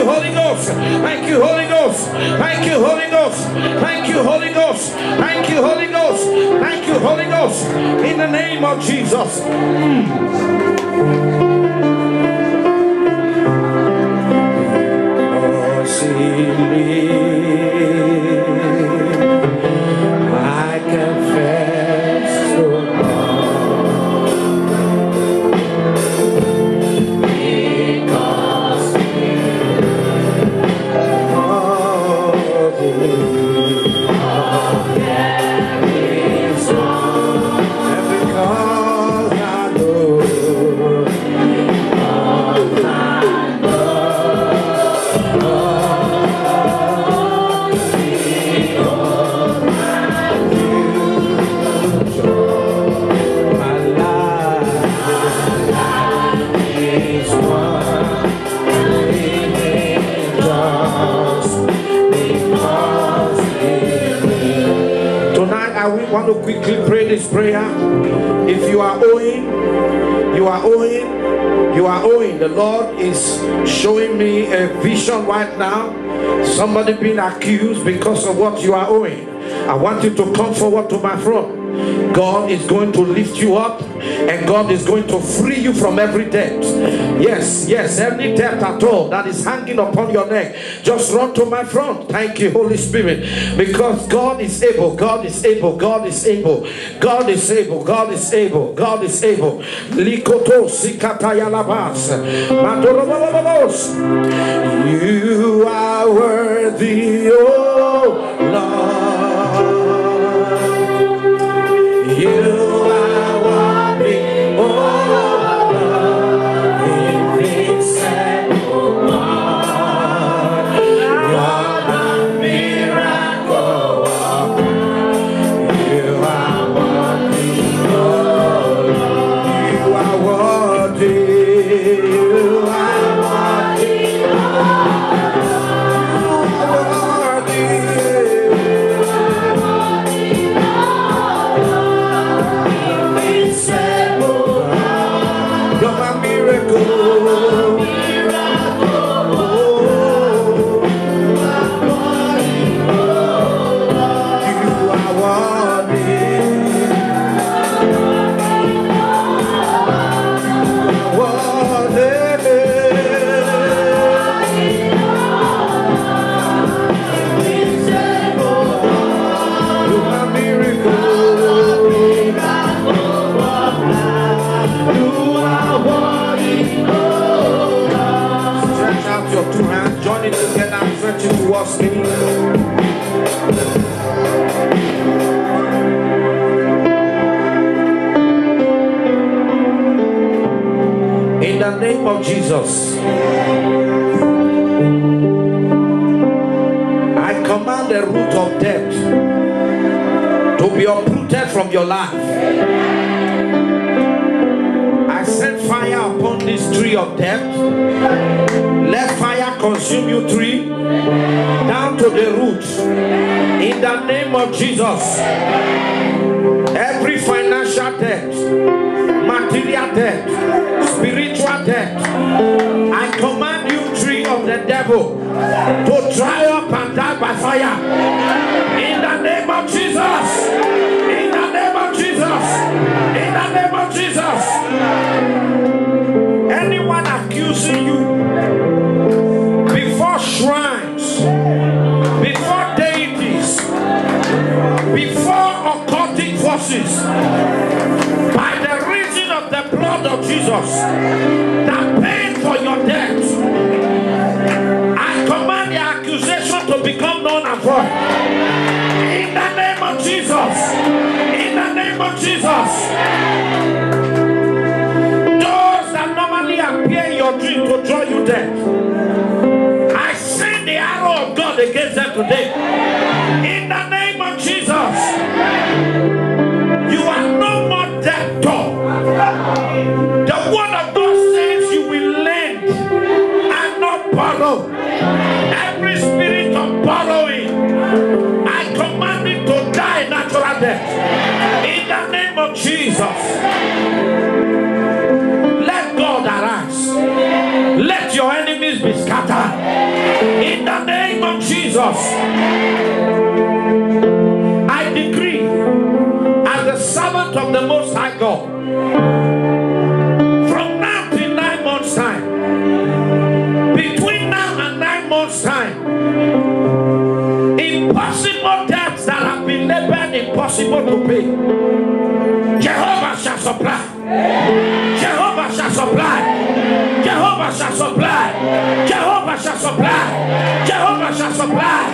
you, Holy Ghost. Thank you, Holy Ghost. Thank you, Holy Ghost. Thank you, Holy Ghost. Thank you, Holy Ghost. Thank you, Holy Ghost. In the name of Jesus. I confess to want to quickly pray this prayer. If you are owing, you are owing, you are owing. The Lord is showing me a vision right now. Somebody being accused because of what you are owing. I want you to come forward to my front. God is going to lift you up, and God is going to free you from every debt. Yes, every debt at all that is hanging upon your neck, just run to my front. Thank you, Holy Spirit, because God is able, God is able, God is able, God is able, God is able, God is able. Likoto sikatayalabas. You are worthy, oh Lord. You are worthy, oh Lord, invincible God. You are the miracle worker. You are worthy, oh Lord. You are worthy. You are worthy, oh Lord. You are worthy. In the name of Jesus, I command the root of death to be uprooted from your life. I send fire upon this tree of death. Let fire consume you tree down to the roots. In the name of Jesus, every financial debt, material debt, spiritual debt, I command you tree of the devil to dry up and die by fire. In the name of Jesus. In the name of Jesus. In the name of Jesus. Anyone accusing you before shrines, before deities, before occultic forces, by the reason of the blood of Jesus that paid for your debt, I command the accusation to become null and void. In the name of Jesus. In the name of Jesus. Those that normally appear in your dream to draw you death, I send the arrow of God against them today. In the name of Jesus. You are no more debtor. The word of God says you will lend and not borrow. Every spirit of borrowing, I command it to die natural death. In the name of Jesus. Let God arise. Let your enemies be scattered. Jesus. I decree, as the servant of the Most High God, from now till 9 months' time, between now and 9 months' time, impossible debts that have been labeled impossible to pay, Jehovah shall supply. Jehovah shall supply. Jehovah shall supply. Jehovah shall supply. Jehovah shall supply.